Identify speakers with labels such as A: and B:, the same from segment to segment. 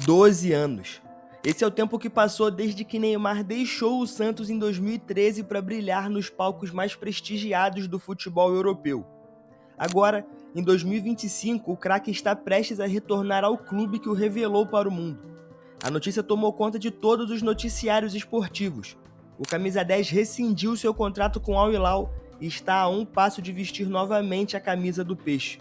A: 12 anos. Esse é o tempo que passou desde que Neymar deixou o Santos em 2013 para brilhar nos palcos mais prestigiados do futebol europeu. Agora, em 2025, o craque está prestes a retornar ao clube que o revelou para o mundo. A notícia tomou conta de todos os noticiários esportivos. O camisa 10 rescindiu seu contrato com Al Hilal e está a um passo de vestir novamente a camisa do Peixe.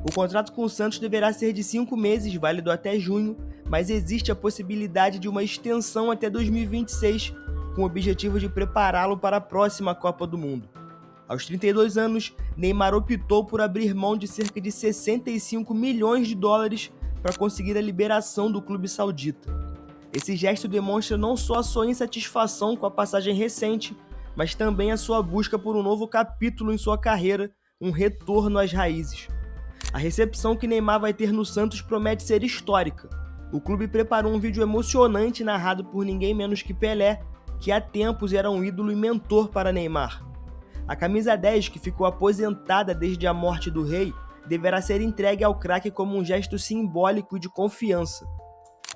A: O contrato com o Santos deverá ser de 5 meses, válido até junho, mas existe a possibilidade de uma extensão até 2026, com o objetivo de prepará-lo para a próxima Copa do Mundo. Aos 32 anos, Neymar optou por abrir mão de cerca de 65 milhões de dólares para conseguir a liberação do clube saudita. Esse gesto demonstra não só a sua insatisfação com a passagem recente, mas também a sua busca por um novo capítulo em sua carreira, um retorno às raízes. A recepção que Neymar vai ter no Santos promete ser histórica. O clube preparou um vídeo emocionante narrado por ninguém menos que Pelé, que há tempos era um ídolo e mentor para Neymar. A camisa 10, que ficou aposentada desde a morte do rei, deverá ser entregue ao craque como um gesto simbólico e de confiança.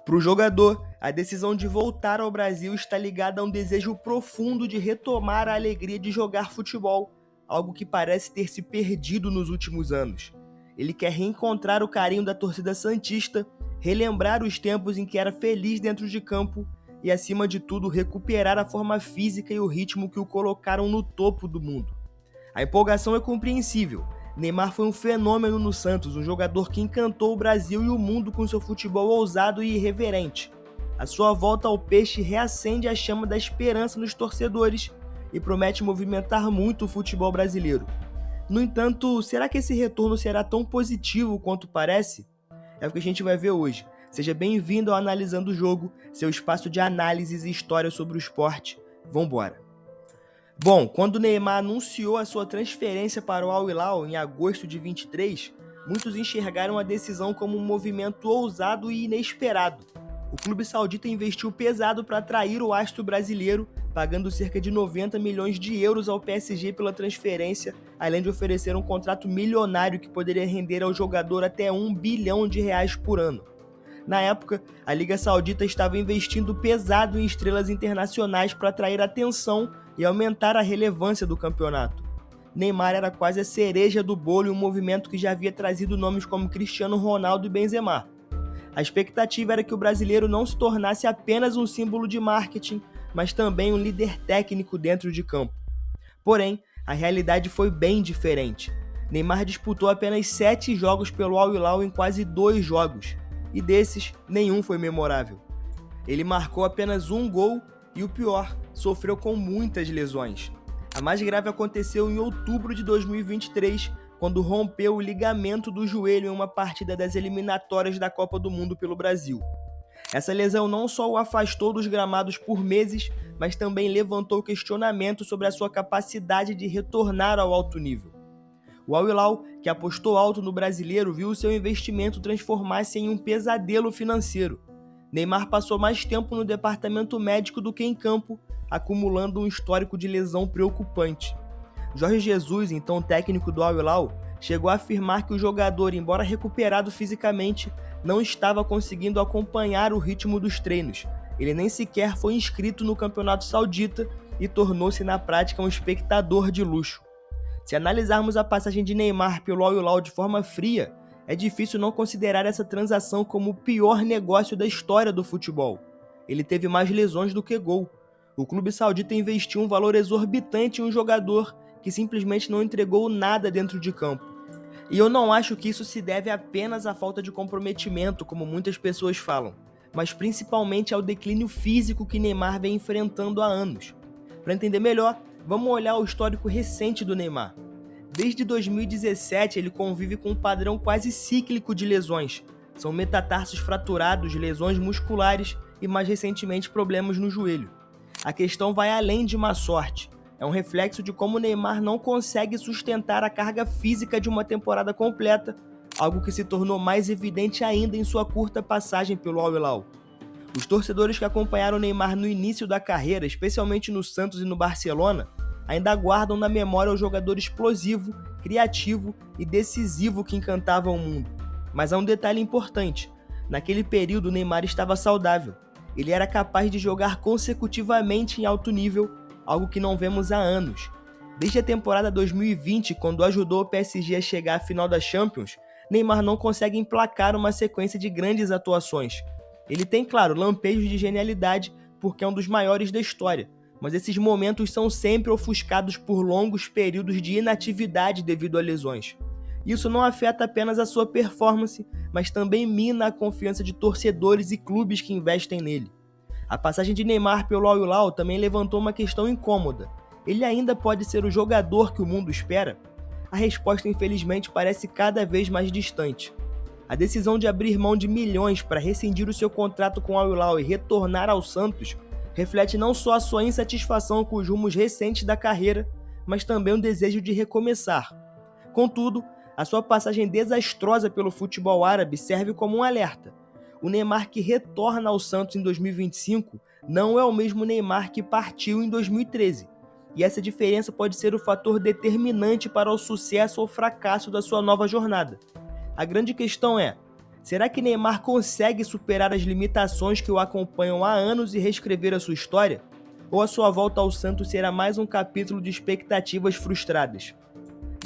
A: Para o jogador, a decisão de voltar ao Brasil está ligada a um desejo profundo de retomar a alegria de jogar futebol, algo que parece ter se perdido nos últimos anos. Ele quer reencontrar o carinho da torcida santista, relembrar os tempos em que era feliz dentro de campo e, acima de tudo, recuperar a forma física e o ritmo que o colocaram no topo do mundo. A empolgação é compreensível. Neymar foi um fenômeno no Santos, um jogador que encantou o Brasil e o mundo com seu futebol ousado e irreverente. A sua volta ao Peixe reacende a chama da esperança nos torcedores e promete movimentar muito o futebol brasileiro. No entanto, será que esse retorno será tão positivo quanto parece? É o que a gente vai ver hoje. Seja bem-vindo ao Analisando o Jogo, seu espaço de análises e história sobre o esporte. Vambora! Bom, quando Neymar anunciou a sua transferência para o Al Hilal em agosto de 23, muitos enxergaram a decisão como um movimento ousado e inesperado. O clube saudita investiu pesado para atrair o astro brasileiro, pagando cerca de 90 milhões de euros ao PSG pela transferência, além de oferecer um contrato milionário que poderia render ao jogador até R$1 bilhão por ano. Na época, a Liga Saudita estava investindo pesado em estrelas internacionais para atrair atenção e aumentar a relevância do campeonato. Neymar era quase a cereja do bolo em um movimento que já havia trazido nomes como Cristiano Ronaldo e Benzema. A expectativa era que o brasileiro não se tornasse apenas um símbolo de marketing, mas também um líder técnico dentro de campo. Porém, a realidade foi bem diferente. Neymar disputou apenas 7 jogos pelo Al Hilal em quase 2 jogos, e desses, nenhum foi memorável. Ele marcou apenas 1 gol e, o pior, sofreu com muitas lesões. A mais grave aconteceu em outubro de 2023, quando rompeu o ligamento do joelho em uma partida das eliminatórias da Copa do Mundo pelo Brasil. Essa lesão não só o afastou dos gramados por meses, mas também levantou questionamento sobre a sua capacidade de retornar ao alto nível. O Al Hilal, que apostou alto no brasileiro, viu seu investimento transformar-se em um pesadelo financeiro. Neymar passou mais tempo no departamento médico do que em campo, acumulando um histórico de lesão preocupante. Jorge Jesus, então técnico do Al Hilal, chegou a afirmar que o jogador, embora recuperado fisicamente, não estava conseguindo acompanhar o ritmo dos treinos. Ele nem sequer foi inscrito no campeonato saudita e tornou-se na prática um espectador de luxo. Se analisarmos a passagem de Neymar pelo Al Hilal de forma fria, é difícil não considerar essa transação como o pior negócio da história do futebol. Ele teve mais lesões do que gol. O clube saudita investiu um valor exorbitante em um jogador que simplesmente não entregou nada dentro de campo. E eu não acho que isso se deve apenas à falta de comprometimento, como muitas pessoas falam, mas principalmente ao declínio físico que Neymar vem enfrentando há anos. Para entender melhor, vamos olhar o histórico recente do Neymar. Desde 2017, ele convive com um padrão quase cíclico de lesões. São metatarsos fraturados, lesões musculares e, mais recentemente, problemas no joelho. A questão vai além de má sorte. É um reflexo de como o Neymar não consegue sustentar a carga física de uma temporada completa, algo que se tornou mais evidente ainda em sua curta passagem pelo Al Hilal. Os torcedores que acompanharam o Neymar no início da carreira, especialmente no Santos e no Barcelona, ainda guardam na memória o jogador explosivo, criativo e decisivo que encantava o mundo. Mas há um detalhe importante: Naquele período, o Neymar estava saudável. Ele era capaz de jogar consecutivamente em alto nível, algo que não vemos há anos. Desde a temporada 2020, quando ajudou o PSG a chegar à final da Champions, Neymar não consegue emplacar uma sequência de grandes atuações. Ele tem, claro, lampejos de genialidade, porque é um dos maiores da história, mas esses momentos são sempre ofuscados por longos períodos de inatividade devido a lesões. Isso não afeta apenas a sua performance, mas também mina a confiança de torcedores e clubes que investem nele. A passagem de Neymar pelo Al Hilal também levantou uma questão incômoda. Ele ainda pode ser o jogador que o mundo espera? A resposta, infelizmente, parece cada vez mais distante. A decisão de abrir mão de milhões para rescindir o seu contrato com o Al Hilal e retornar ao Santos reflete não só a sua insatisfação com os rumos recentes da carreira, mas também um desejo de recomeçar. Contudo, a sua passagem desastrosa pelo futebol árabe serve como um alerta. O Neymar que retorna ao Santos em 2025 não é o mesmo Neymar que partiu em 2013. E essa diferença pode ser o fator determinante para o sucesso ou fracasso da sua nova jornada. A grande questão é: será que Neymar consegue superar as limitações que o acompanham há anos e reescrever a sua história? Ou a sua volta ao Santos será mais um capítulo de expectativas frustradas?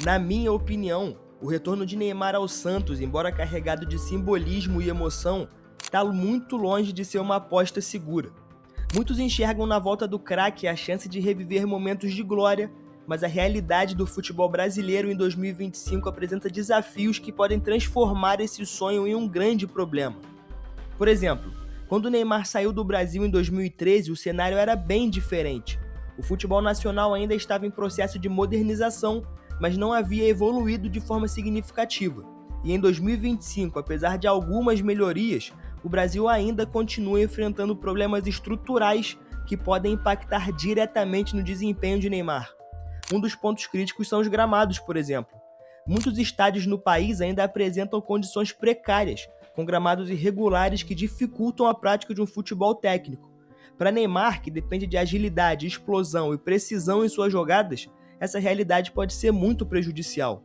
A: Na minha opinião, o retorno de Neymar ao Santos, embora carregado de simbolismo e emoção, está muito longe de ser uma aposta segura. Muitos enxergam na volta do craque a chance de reviver momentos de glória, mas a realidade do futebol brasileiro em 2025 apresenta desafios que podem transformar esse sonho em um grande problema. Por exemplo, quando o Neymar saiu do Brasil em 2013, o cenário era bem diferente. O futebol nacional ainda estava em processo de modernização, mas não havia evoluído de forma significativa. E em 2025, apesar de algumas melhorias, o Brasil ainda continua enfrentando problemas estruturais que podem impactar diretamente no desempenho de Neymar. Um dos pontos críticos são os gramados, por exemplo. Muitos estádios no país ainda apresentam condições precárias, com gramados irregulares que dificultam a prática de um futebol técnico. Para Neymar, que depende de agilidade, explosão e precisão em suas jogadas, essa realidade pode ser muito prejudicial.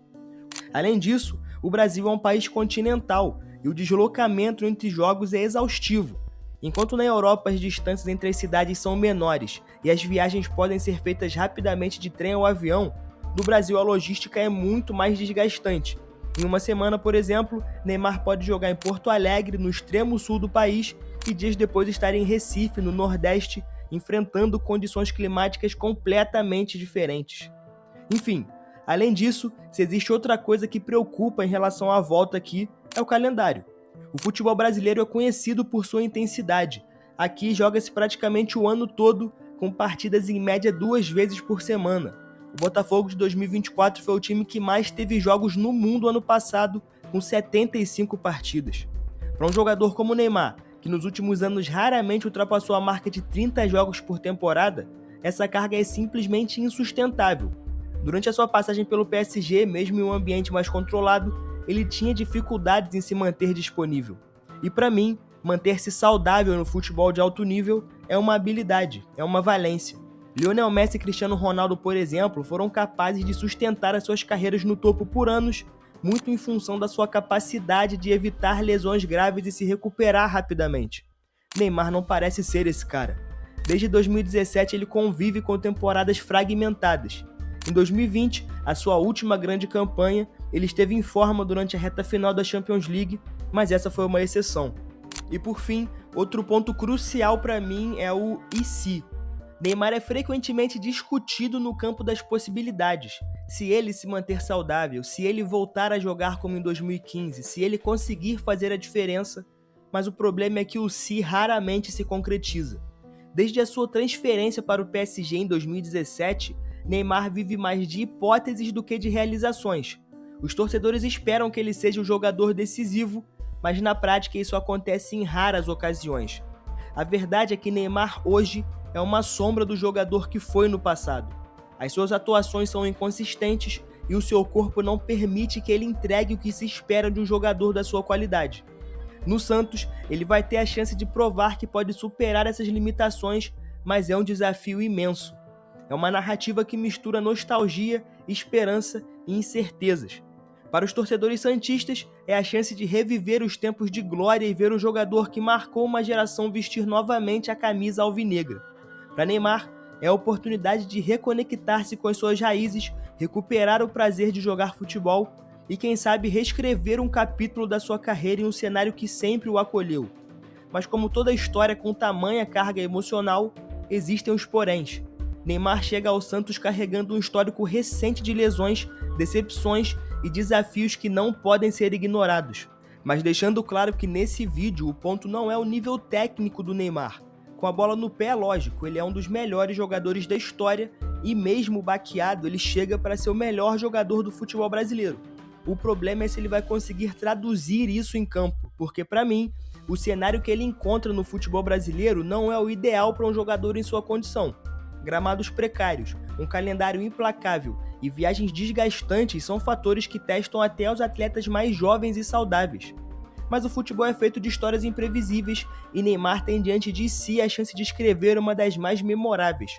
A: Além disso, o Brasil é um país continental e o deslocamento entre jogos é exaustivo. Enquanto na Europa as distâncias entre as cidades são menores e as viagens podem ser feitas rapidamente de trem ou avião, no Brasil a logística é muito mais desgastante. Em uma semana, por exemplo, Neymar pode jogar em Porto Alegre, no extremo sul do país, e dias depois estar em Recife, no Nordeste, enfrentando condições climáticas completamente diferentes. Enfim, além disso, se existe outra coisa que preocupa em relação à volta aqui, é o calendário. O futebol brasileiro é conhecido por sua intensidade. Aqui joga-se praticamente o ano todo, com partidas em média 2 vezes por semana. O Botafogo de 2024 foi o time que mais teve jogos no mundo ano passado, com 75 partidas. Para um jogador como o Neymar, que nos últimos anos raramente ultrapassou a marca de 30 jogos por temporada, essa carga é simplesmente insustentável. Durante a sua passagem pelo PSG, mesmo em um ambiente mais controlado, ele tinha dificuldades em se manter disponível. E para mim, manter-se saudável no futebol de alto nível é uma habilidade, é uma valência. Lionel Messi e Cristiano Ronaldo, por exemplo, foram capazes de sustentar as suas carreiras no topo por anos, muito em função da sua capacidade de evitar lesões graves e se recuperar rapidamente. Neymar não parece ser esse cara. Desde 2017 ele convive com temporadas fragmentadas. Em 2020, a sua última grande campanha, ele esteve em forma durante a reta final da Champions League, mas essa foi uma exceção. E por fim, outro ponto crucial para mim é o "e se?". Neymar é frequentemente discutido no campo das possibilidades. Se ele se manter saudável, se ele voltar a jogar como em 2015, se ele conseguir fazer a diferença, mas o problema é que o "se" raramente se concretiza. Desde a sua transferência para o PSG em 2017, Neymar vive mais de hipóteses do que de realizações. Os torcedores esperam que ele seja um jogador decisivo, mas na prática isso acontece em raras ocasiões. A verdade é que Neymar hoje é uma sombra do jogador que foi no passado. As suas atuações são inconsistentes e o seu corpo não permite que ele entregue o que se espera de um jogador da sua qualidade. No Santos, ele vai ter a chance de provar que pode superar essas limitações, mas é um desafio imenso. É uma narrativa que mistura nostalgia, esperança e incertezas. Para os torcedores santistas, é a chance de reviver os tempos de glória e ver o jogador que marcou uma geração vestir novamente a camisa alvinegra. Para Neymar, é a oportunidade de reconectar-se com as suas raízes, recuperar o prazer de jogar futebol e, quem sabe, reescrever um capítulo da sua carreira em um cenário que sempre o acolheu. Mas como toda história com tamanha carga emocional, existem os poréns. Neymar chega ao Santos carregando um histórico recente de lesões, decepções e desafios que não podem ser ignorados. Mas deixando claro que nesse vídeo o ponto não é o nível técnico do Neymar. Com a bola no pé, é lógico, ele é um dos melhores jogadores da história e mesmo baqueado ele chega para ser o melhor jogador do futebol brasileiro. O problema é se ele vai conseguir traduzir isso em campo, porque para mim, o cenário que ele encontra no futebol brasileiro não é o ideal para um jogador em sua condição. Gramados precários, um calendário implacável e viagens desgastantes são fatores que testam até os atletas mais jovens e saudáveis. Mas o futebol é feito de histórias imprevisíveis e Neymar tem diante de si a chance de escrever uma das mais memoráveis.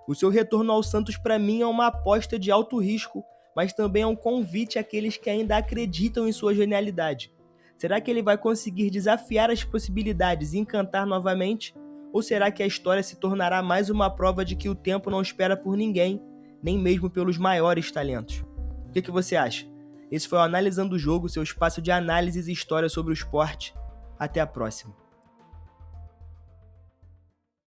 A: O seu retorno ao Santos para mim é uma aposta de alto risco, mas também é um convite àqueles que ainda acreditam em sua genialidade. Será que ele vai conseguir desafiar as possibilidades e encantar novamente? Ou será que a história se tornará mais uma prova de que o tempo não espera por ninguém, nem mesmo pelos maiores talentos? O que você acha? Esse foi o Analisando o Jogo, seu espaço de análises e história sobre o esporte. Até a próxima.